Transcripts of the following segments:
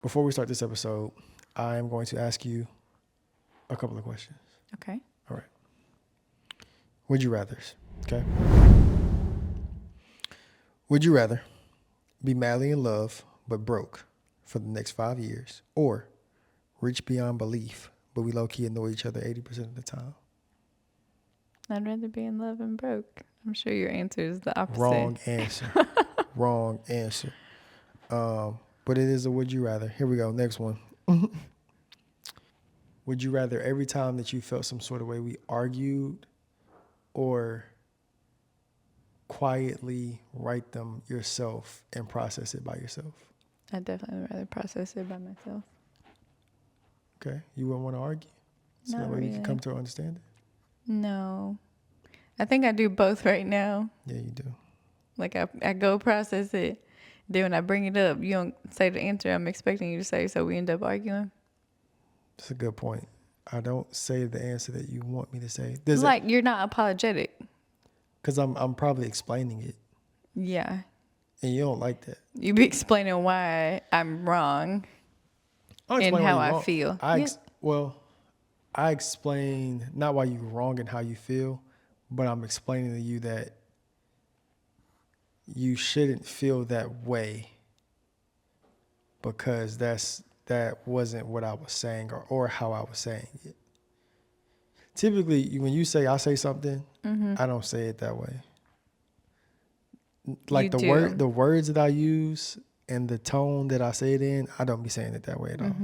Before we start this episode, I am going to ask you a couple of questions. Okay. All right. Would you rathers? Okay. Would you rather be madly in love but broke for the next 5 years, or rich beyond belief but we low key annoy each other 80% of the time? I'd rather be in love and broke. I'm sure your answer is the opposite. Wrong answer. Wrong answer. But it is a would you rather. Here we go. Next one. Would you rather every time that you felt some sort of way we argued, or quietly write them yourself and process it by yourself? I'd definitely rather process it by myself. Okay. You wouldn't want to argue? So Not that way really. you can come to an understanding? No. I think I do both right now. Yeah, you do. Like I go process it. Then when I bring it up, you don't say the answer I'm expecting you to say, so we end up arguing. That's a good point. I don't say the answer that you want me to say. You're not apologetic. Because I'm probably explaining it. Yeah. And you don't like that. You be explaining why I'm wrong and how I feel. I explain not why you're wrong and how you feel, but I'm explaining to you that you shouldn't feel that way because that wasn't what I was saying or how I was saying it. Typically, when you say I say something, I don't say it that way. Like the words that I use and the tone that I say it in, I don't be saying it that way at all.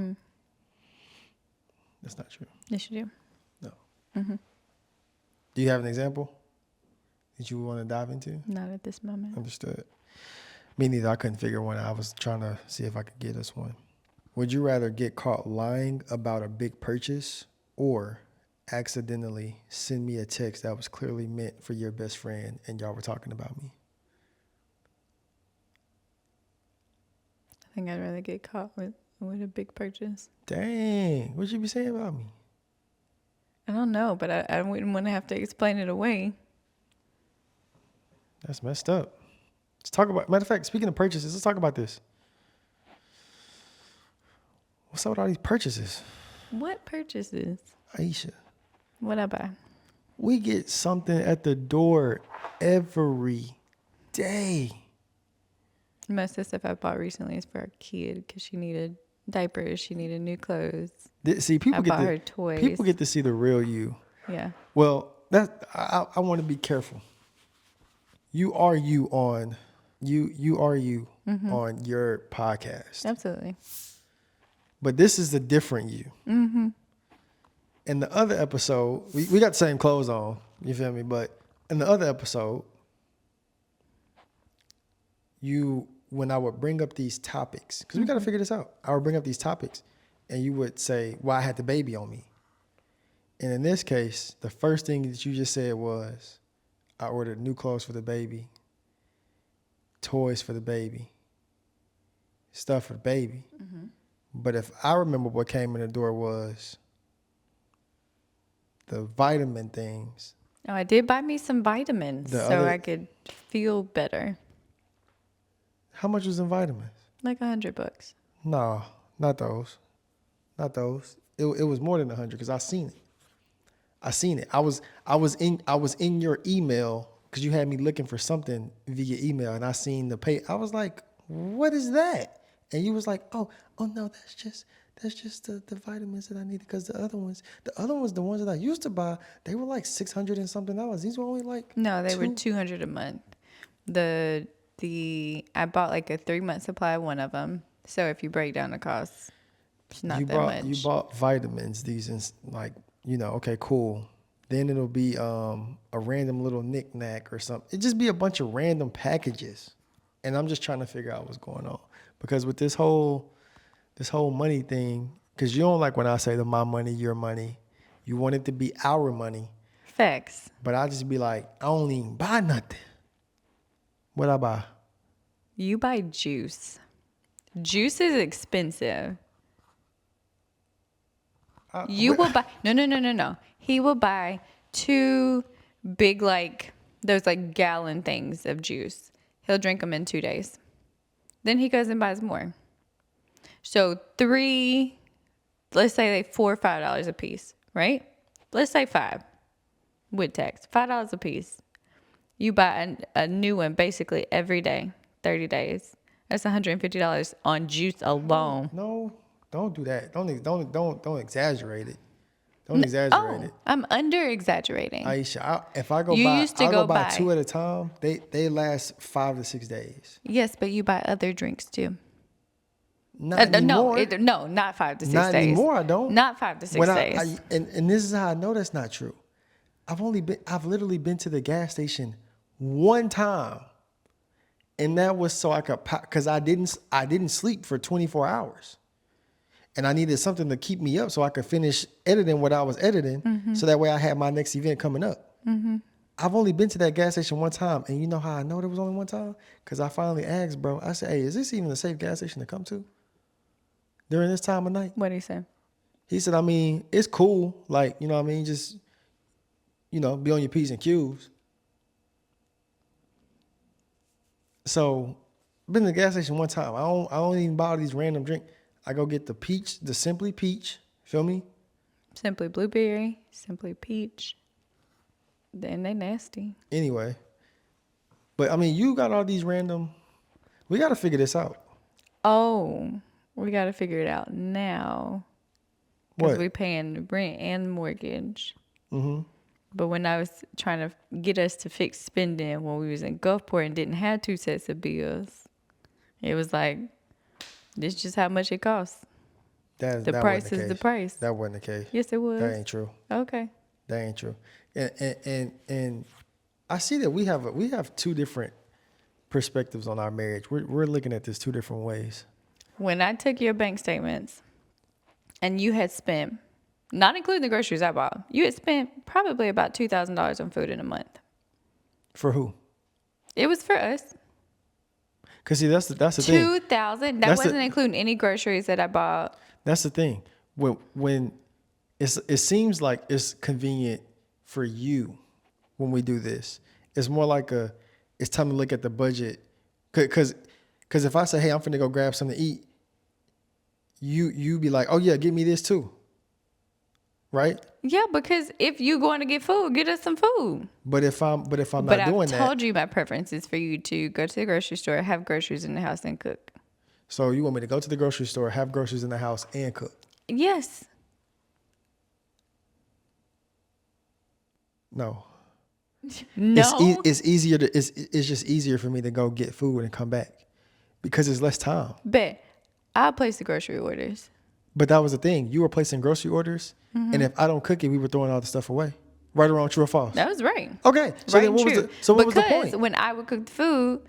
That's not true. Yes, you do. No. Do you have an example that you want to dive into? Not at this moment. Understood. Me neither. I couldn't figure one out. I was trying to see if I could get us one. Would you rather get caught lying about a big purchase, or accidentally send me a text that was clearly meant for your best friend and y'all were talking about me? I think I'd rather get caught with a big purchase. Dang. What you be saying about me? I don't know, but I wouldn't want to have to explain it away. That's messed up. Let's talk about, matter of fact, speaking of purchases, let's talk about this. What's up with all these purchases? What purchases? Ieshia. What I buy? We get something at the door every day. Most of the stuff I bought recently is for our kid because she needed diapers, she needed new clothes. See, people bought her toys. People get to see the real you. Yeah. Well, I want to be careful. You are you on on your podcast. Absolutely. But this is a different you. In the other episode, we got the same clothes on, you feel me? But in the other episode, when I would bring up these topics, because we got to figure this out. I would bring up these topics and you would say, well, I had the baby on me. And in this case, the first thing that you just said was, I ordered new clothes for the baby, toys for the baby, stuff for the baby. But if I remember what came in the door was the vitamin things. Oh, I did buy me some vitamins I could feel better. How much was in vitamins? Like $100. No, not those. Not those. It was more than 100 because I seen it. I was in your email because you had me looking for something via email, and I seen the pay. I was like, what is that? And you was like, oh no, that's just the vitamins that I needed, because the other ones, the ones that I used to buy, they were like $600 and something. These were only like no, they were $200 a month. I bought like a 3-month supply of one of them. So if you break down the cost, it's not that much. You bought vitamins. These is like, okay, cool. Then it'll be a random little knick-knack or something. It just be a bunch of random packages, and I'm just trying to figure out what's going on, because with this whole money thing, because you don't like when I say my money, your money. You want it to be our money. Facts. But I just be like, I don't even buy nothing. What I buy? You buy juice. Juice is expensive. Will buy no. He will buy 2 big, like those like gallon things of juice. He'll drink them in 2 days. Then he goes and buys more. So three, let's say they $4 or $5 a piece, right? Let's say five with tax, $5 a piece. You buy a new one basically every day, 30 days. That's $150 on juice alone. No, don't do that. Don't exaggerate it. Don't exaggerate it. I'm under exaggerating. Aisha, if I go You buy, used to I'll go go buy buy. 2 at a time. They last 5 to 6 days. Yes, but you buy other drinks too. Not No, anymore. not 5 to 6 Not days. anymore. I don't. Not 5 to 6 When days. and this is how I know that's not true. I've literally been to the gas station one time, and that was so I could because I didn't sleep for 24 hours, and I needed something to keep me up so I could finish editing what I was editing, so that way I had my next event coming up. I've only been to that gas station one time, and you know how I know there was only one time? Because I finally asked, bro. I said, "Hey, is this even a safe gas station to come to during this time of night?" What do you say? He said, "I mean, it's cool. Like, you know what I mean? Just, be on your P's and Q's." So, been to the gas station one time. I don't even buy these random drinks. I go get the Simply Peach. Feel me? Simply blueberry, simply peach. Then they nasty. Anyway. But I mean, you got all these random. We got to figure this out. Oh, we got to figure it out now. Because What? we paying rent and mortgage. Mm-hmm. But when I was trying to get us to fix spending when we was in Gulfport and didn't have 2 sets of bills, it was like, this is just how much it costs. The price is the price. That wasn't the case. Yes, it was. That ain't true. Okay. That ain't true. And I see that we have 2 different perspectives on our marriage. We're looking at this 2 different ways. When I took your bank statements and you had spent, not including the groceries I bought, you had spent probably about $2,000 on food in a month. For who? It was for us. Cause see, that's the thing. $2,000. That That's wasn't including any groceries that I bought. That's the thing. When it seems like it's convenient for you when we do this. It's more like it's time to look at the budget. Cause if I say, hey, I'm finna go grab something to eat, you be like, oh yeah, give me this too. Right? Yeah, because if you going to get food, get us some food. But if I'm not But doing I've that, told you my preference is for you to go to the grocery store, have groceries in the house, and cook. so you want me to go to the grocery store, have groceries in the house, and cook? Yes. No. No. It's easier it's just easier for me to go get food and come back because it's less time. Bet. I'll place the grocery orders. But that was the thing. You were placing grocery orders, and if I don't cook it, we were throwing all the stuff away. Right or wrong, true or false? That was right. Okay. So Right then and what was true. what was the Because point? when I would cook the food,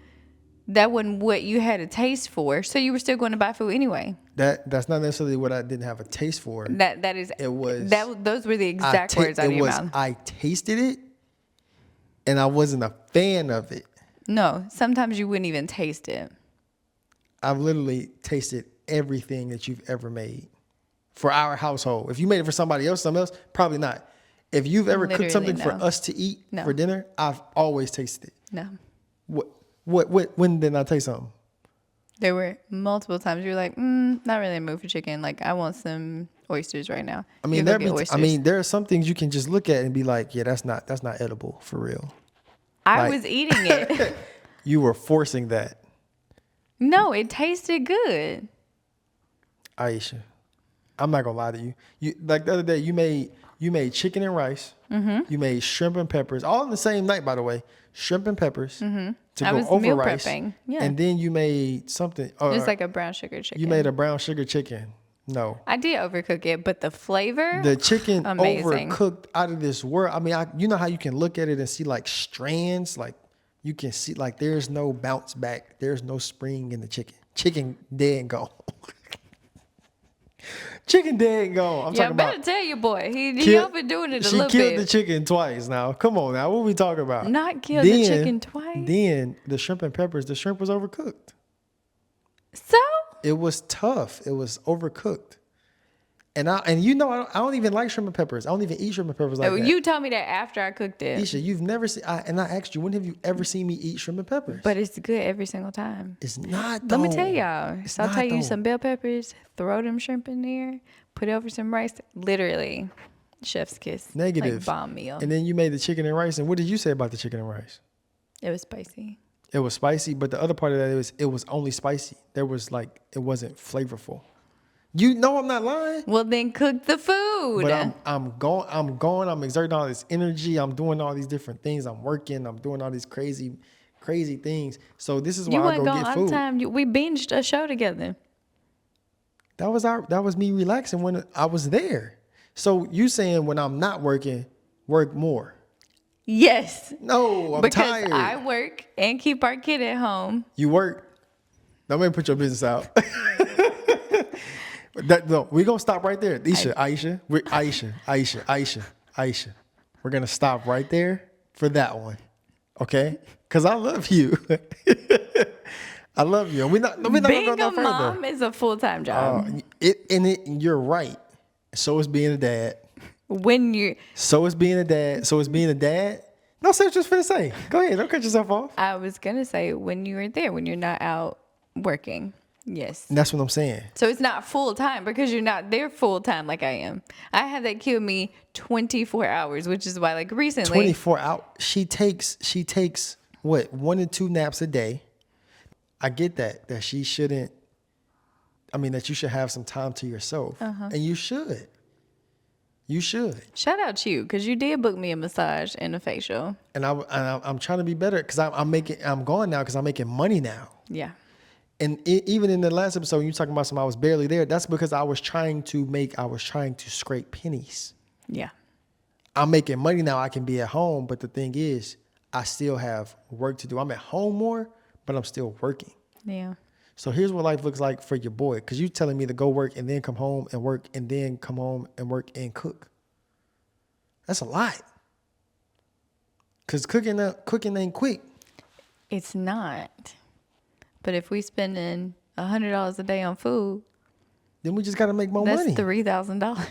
that wasn't what you had a taste for. So you were still going to buy food anyway. That's not necessarily what I didn't have a taste for. That is. It was- Those were the exact words out of your mouth. I tasted it, and I wasn't a fan of it. No, sometimes you wouldn't even taste it. I've literally tasted everything that you've ever made for our household. If you made it for somebody else, something else, probably not. If you've ever cooked Literally, something for no. us to eat No. for dinner, I've always tasted it. No. When did I taste something? There were multiple times you were like, not really in the mood for chicken. Like, I want some oysters right now. I mean, there are some things you can just look at and be like, yeah, that's not edible for real. I like- was eating it. You were forcing that, No, it tasted good. Ieshia. I'm not gonna lie to you. You like the other day you made chicken and rice. Mm-hmm. You made shrimp and peppers, all in the same night, by the way. Shrimp and peppers to I go was over meal rice. prepping, yeah. And then you made something. Just like a brown sugar chicken. You made a brown sugar chicken. No. I did overcook it, but the flavor, The chicken amazing. overcooked out of this world. I mean, you know how you can look at it and see like strands, like you can see like there's no bounce back, there's no spring in the chicken. Chicken dead and gone. Chicken dead and gone. I'm Yeah, I talking better about. tell you, boy. He overdoing it a She little killed bit. the chicken twice. Now, come on, now, what are we talking about? Not killed the chicken twice. Then the shrimp and peppers. The shrimp was overcooked. So It was tough. It was overcooked. And you know I don't even like shrimp and peppers. I don't even eat shrimp and peppers like that. You told me that after I cooked it. Ieshia, you've never seen. And I asked you, when have you ever seen me eat shrimp and peppers? But it's good every single time. It's not. Let Though. me tell y'all. It's Saute not, you though. some bell peppers, throw them shrimp in there, put it over some rice. Literally, chef's kiss. Negative. Like bomb meal. And then you made the chicken and rice. And what did you say about the chicken and rice? It was spicy. It was spicy, but the other part of that it was only spicy. There was like it wasn't flavorful. You know I'm not lying. Well, then cook the food. But I'm going. I'm exerting all this energy. I'm doing all these different things. I'm working. I'm doing all these crazy things. So this is why you I weren't go going get all food. the time. We binged a show together. That was me relaxing when I was there. So you saying when I'm not working, work more? Yes. No, I'm because tired. I work and keep our kid at home. You work. Don't make me put your business out. No, we're gonna stop right there. Ieshia. We're gonna stop right there for that one. Okay? Because I love you. I love you. And we're not gonna Being go no a further. mom is a full-time job. You're right. So is being a dad. When you, So is being a dad. So is being a dad. No, say what you're finna say. Go ahead. Don't cut yourself off. I was gonna say when you were there, when you're not out working. Yes. That's what I'm saying. So it's not full time because you're not there full time like I am. I have that kid with me 24 hours, which is why like recently 24 hours. She takes what, 1 to 2 naps a day. I get that she shouldn't. I mean that you should have some time to yourself, and you should. You should. shout out to you because you did book me a massage and a facial. And I'm trying to be better because I'm going now because I'm making money now. Yeah. And even in the last episode, you talking about I was barely there. That's because I was trying to scrape pennies. Yeah. I'm making money now. I can be at home, but the thing is, I still have work to do. I'm at home more, but I'm still working. Yeah. So here's what life looks like for your boy. Because you telling me to go work and then come home and work and then come home and work and cook. That's a lot. Because cooking ain't quick. It's not. But if we spending $100 a day on food, Then we just got to make more that's money. $3,000.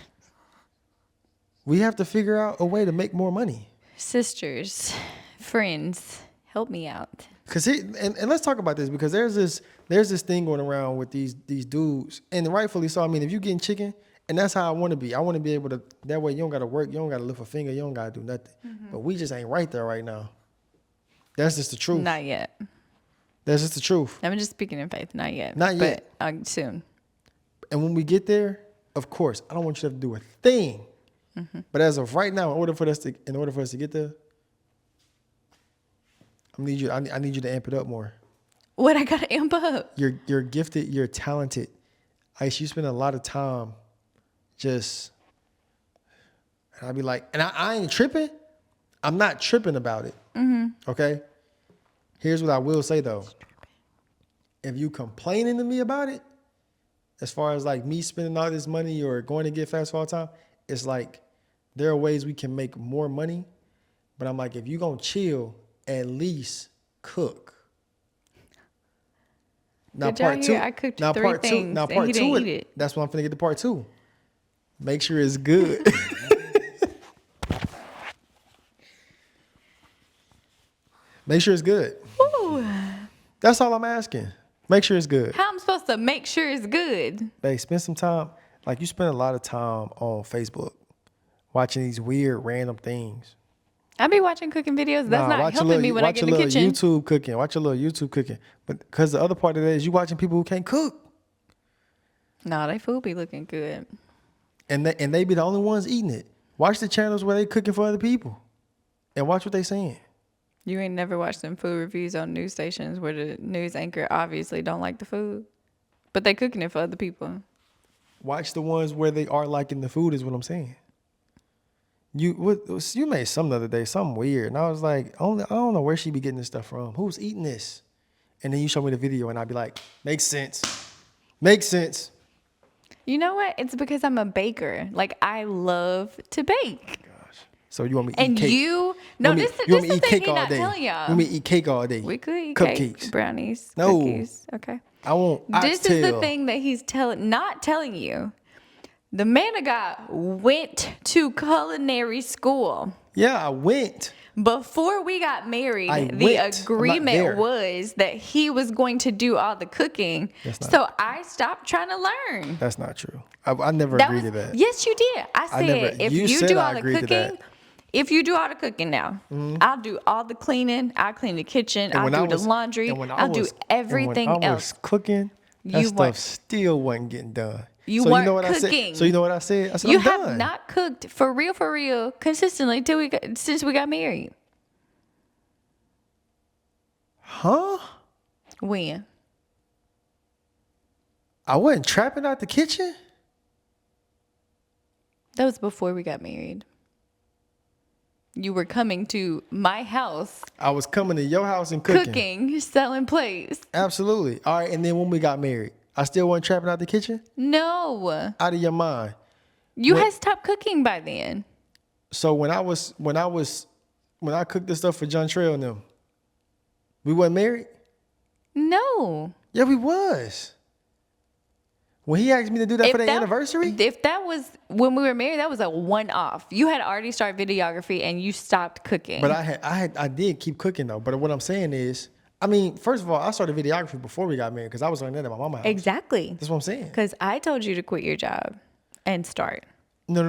We have to figure out a way to make more money. Sisters, friends, help me out. Cause and let's talk about this because there's this thing going around with these dudes, and rightfully so. I mean, if you getting chicken, and that's how I want to be. I want to be able to. That way, you don't got to work. You don't got to lift a finger. You don't got to do nothing. But we just ain't right there right now. That's just the truth. Not yet. That's just the truth. I'm just speaking in faith. Not yet. Not yet. But soon. And when we get there, of course, I don't want you to have to do a thing. But as of right now, in order for us to get there, I need you to amp it up more. What I gotta amp up? You're gifted. You're talented. Ice, you spend a lot of time just. And I'd be like, and I ain't tripping. I'm not tripping about it. Okay. Here's what I will say though. If you complaining to me about it, as far as like me spending all this money or going to get fast food all the time, it's like there are ways we can make more money. But I'm like, if you gonna chill, at least cook. Now Did y'all part hear? two. I cooked Now 3 part two. things Now and part he two. didn't eat it. That's what I'm finna get to part 2. Make sure it's good. Make sure it's good. Ooh. That's all I'm asking. Make sure it's good. How I'm supposed to make sure it's good? Babe, spend some time. Like you spend a lot of time on Facebook watching these weird random things. I be watching cooking videos. That's not helping me when I get in the kitchen. Watch your little YouTube cooking. Watch your little YouTube cooking. But because the other part of that is you watching people who can't cook. Nah, they food be looking good. And they be the only ones eating it. Watch the channels where they cooking for other people. And watch what they saying. You ain't never watched them food reviews on news stations where the news anchor obviously don't like the food, but they cooking it for other people. Watch the ones where they are liking the food is what I'm saying. You made something the other day, something weird. And I was like, I don't know where she be getting this stuff from. Who's eating this? And then you show me the video and I'd be like, makes sense. Makes sense. You know what? It's because I'm a baker. Like, I love to bake. So you want me to eat And cake? this is the thing he's not telling y'all. You want me to eat cake all day? We could eat Cupcakes. cake, brownies, No. cookies. Okay. I won't. This is the thing that he's not telling you. The man of God went to culinary school. Yeah, I went. Before we got married, I the went. I'm not agreement there. was that he was going to do all the cooking. That's not- So I stopped trying to learn. That's not true. I never That agreed was to that. yes, you did. I said never- if you you said do I all the agreed to that. Mm-hmm. cooking, if you do all the cooking now, I'll do all the cleaning. I'll clean the kitchen. I'll do the laundry. I'll do everything and when I else. was cooking, that You stuff weren't- still wasn't getting done. You so weren't you know what cooking. I said? So you know what I said? I said You I'm have done. not cooked for real, consistently since we got married. Huh? When? I wasn't trapping out the kitchen? That was before we got married. You were coming to my house, I was coming to your house and cooking. cooking, selling plates. Absolutely. All right, and then when we got married, I still wasn't trapping out the kitchen? No, Out of your mind. you What- had stopped cooking by then. So when I cooked this stuff for John Trail and them, we wasn't married? No. Yeah, we was. When he asked me to do that for the anniversary? If that was when we were married, that was a one-off. You had already started videography and you stopped cooking. But I did keep cooking though. But what I'm saying is, I mean, first of all, I started videography before we got married because I was learning that at my mama's house. Exactly. That's what I'm saying. Because I told you to quit your job and start. No.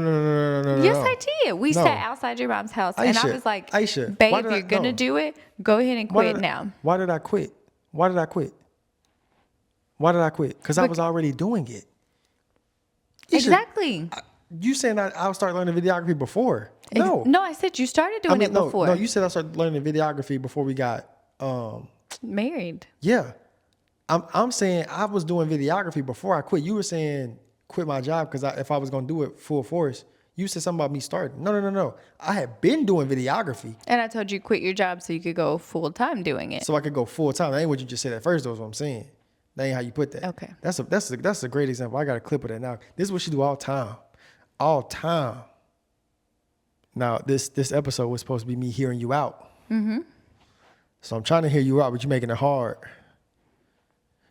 Yes, I did. We No. sat outside your mom's house, and I Aisha, was like, Aisha, "Babe, why if did I- you're gonna no. do it, go ahead and quit now." Why did I quit? Why did I quit? Why did I quit? Because I was already doing it. Aisha, Exactly. You saying I'll start learning videography before? No. No, I said you started doing it before. No, you said I started learning videography before we got married. yeah. I'm saying I was doing videography before I quit. You were saying quit my job because if I was gonna do it full force. You said something about me starting. No. I had been doing videography. And I told you quit your job so you could go full time doing it. So I could go full time. That ain't what you just said at first, though, is what I'm saying. That ain't how you put that. Okay. That's a great example. I got a clip of that now. This is what she do all time. All time. Now, this episode was supposed to be me hearing you out. Mm-hmm. So I'm trying to hear you out, but you're making it hard.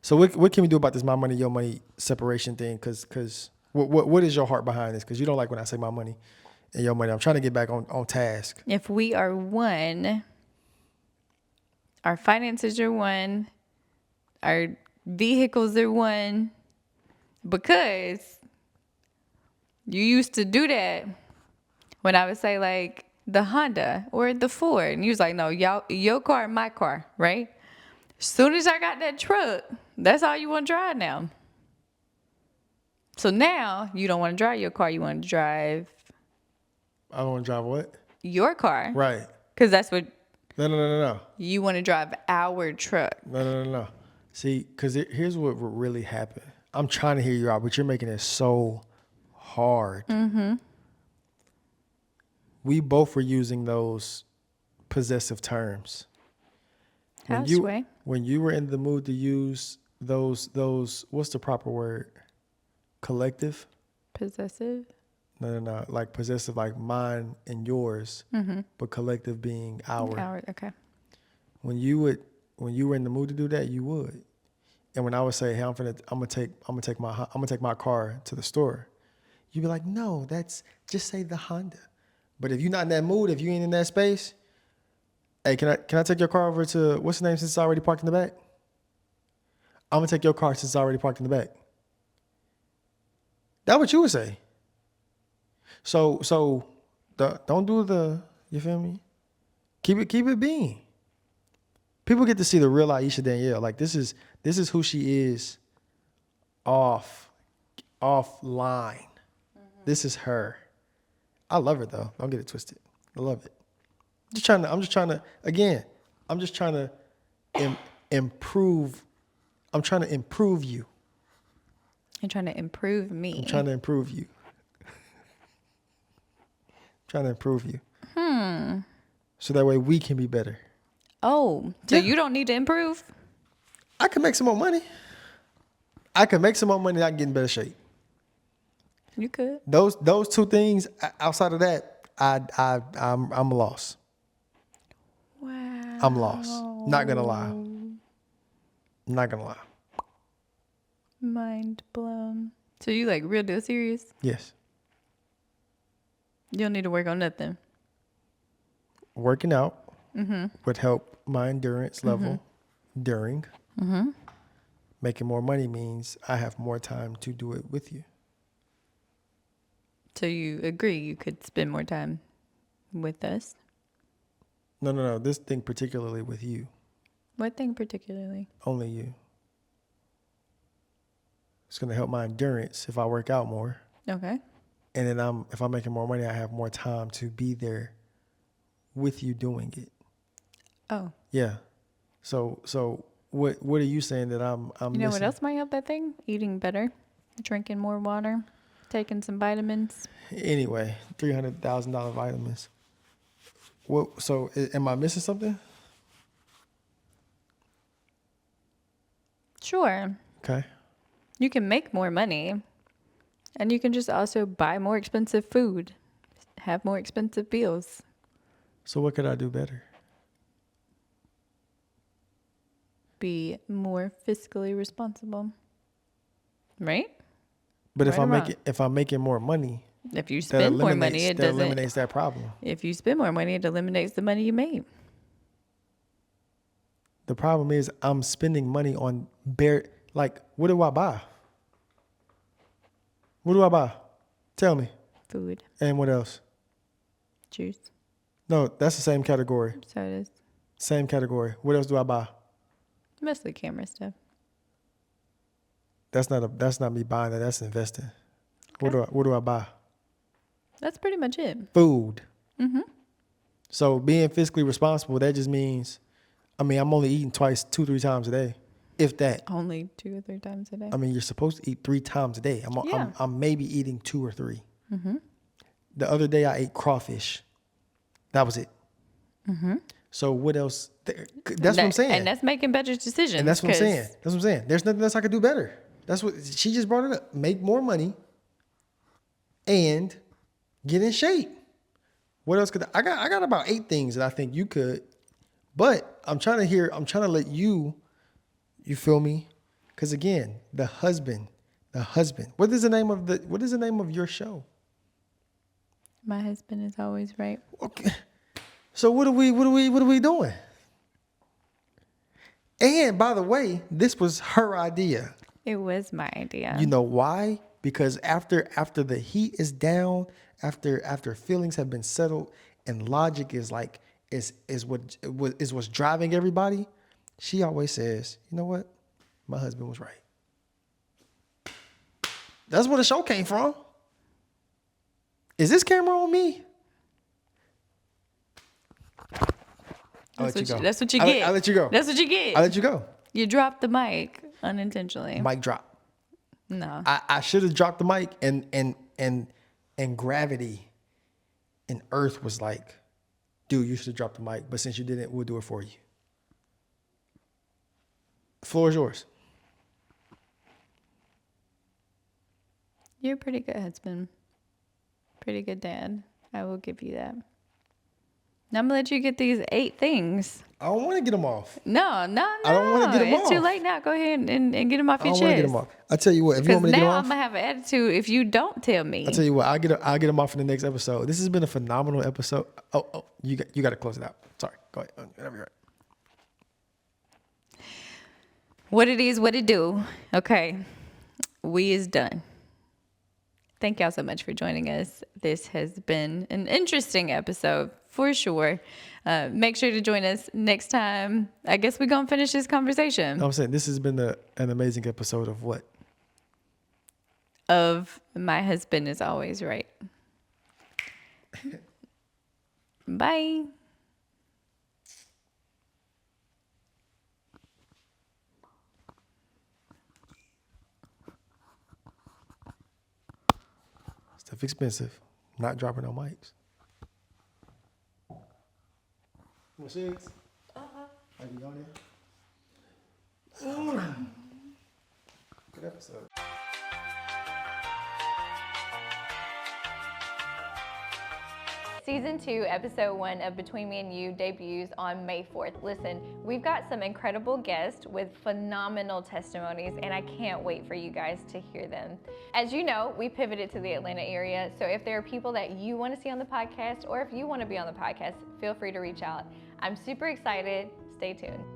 So what can we do about this my money, your money separation thing? Because what is your heart behind this? Because you don't like when I say my money and your money. I'm trying to get back on task. If we are one, our finances are one, our vehicles are one, because you used to do that when I would say like the Honda or the Ford, and you was like, no, your car and my car, right? As soon as I got that truck, that's all you want to drive now. So now you don't want to drive your car, you want to drive I don't want to drive what? your car. Right. Because that's what No. you want to drive, our truck. No. See, because here's what really happened. I'm trying to hear you out, but you're making it so hard. Mm-hmm. We both were using those possessive terms. When you were in the mood to use those, what's the proper word? Collective? Possessive? No. Like possessive, like mine and yours, but collective being our. Our, okay. When you were in the mood to do that, you would. And when I would say, "Hey, I'm gonna take my car to the store," you'd be like, "No, just say the Honda." But if you're not in that mood, if you ain't in that space, hey, can I take your car over to what's the name since it's already parked in the back? I'm gonna take your car since it's already parked in the back. That's what you would say. So don't do you feel me? Keep it being. People get to see the real Ieshia Danielle. Like this is who she is offline. Mm-hmm. This is her. I love her though. Don't get it twisted. I love it. I'm just trying to improve. I'm trying to improve you. You're trying to improve me. I'm trying to improve you. Trying to improve you. So that way we can be better. Oh, so you don't need to improve? I can make some more money. I can make some more money and I can get in better shape. You could. Those two things, outside of that, I'm a loss. Wow. I'm lost. Not gonna lie. Mind blown. So you like real deal serious? Yes. You don't need to work on nothing. Working out would help my endurance level during. Making more money means I have more time to do it with you. So you agree you could spend more time with us? No. This thing particularly with you. What thing particularly? Only you. It's going to help my endurance if I work out more. Okay. And then if I'm making more money, I have more time to be there with you doing it. Oh. Yeah. So what are you saying that I'm You know missing? what else might help that thing? Eating better, drinking more water, taking some vitamins. Anyway, $300,000 vitamins. What? So am I missing something? Sure. Okay. You can make more money, and you can just also buy more expensive food, have more expensive meals. So what could I do better? Be more fiscally responsible. Right? But Right or wrong? if I'm making more money, If you that spend more money, it doesn't. eliminates that problem. If you spend more money, it eliminates the money you made. The problem is I'm spending money on what do I buy? What do I buy? Tell me. Food, And what else? juice, No, that's the same category. sodas, Same category. What else do I buy? mostly camera stuff. That's not me buying that. That's investing. Okay. What do I buy? That's pretty much it. Food. Mm-hmm. So being fiscally responsible, that just means, I'm only eating 2-3 times a day, if that. Only 2 or 3 times a day. You're supposed to eat 3 times a day. Yeah. I'm maybe eating 2 or 3. Mm-hmm. The other day I ate crawfish. That was it. Mm-hmm. So what else? That's what I'm saying. And that's making better decisions. And that's what I'm saying. That's what I'm saying. There's nothing else I could do better. That's what she just brought it up. Make more money and get in shape. What else could I got about 8 things that I think you could, but I'm trying to let you feel me? Because again, the husband. What is the name of your show? My husband is always right. Okay. So what are we doing? And by the way, this was her idea. It was my idea. You know why? Because after the heat is down, after feelings have been settled, and logic is what's driving everybody, she always says, "You know what? My husband was right." That's where the show came from. Is this camera on me? I'll let you go. That's what you get. I'll let you go. That's what you get. I'll let you go. You dropped the mic unintentionally. Mic drop. No. I should have dropped the mic and gravity and earth was like, dude, you should have dropped the mic. But since you didn't, we'll do it for you. The floor is yours. You're a pretty good husband. Pretty good dad. I will give you that. Now I'm going to let you get these 8 things. I don't want to get them off. No. I don't want to get them off. It's too late now. Go ahead and get them off your I chest. don't want to get them off. I tell you what, if you want me to get them now off, I'm going to have an attitude if you don't tell me. I tell you what, I'll get them off in the next episode. This has been a phenomenal episode. Oh, you got to close it out. Sorry, go ahead. Whatever you're at. What it is, what it do. Okay, we is done. Thank y'all so much for joining us. This has been an interesting episode for sure. Make sure to join us next time. I guess we're going to finish this conversation. I'm saying this has been an amazing episode of what? Of My Husband is Always Right. Bye. Stuff expensive. Not dropping no mics. What six? Are you on there? Good episode. Season 2, Episode 1 of Between Me and You debuts on May 4th. Listen, we've got some incredible guests with phenomenal testimonies, and I can't wait for you guys to hear them. As you know, we pivoted to the Atlanta area, so if there are people that you want to see on the podcast, or if you want to be on the podcast, feel free to reach out. I'm super excited. Stay tuned.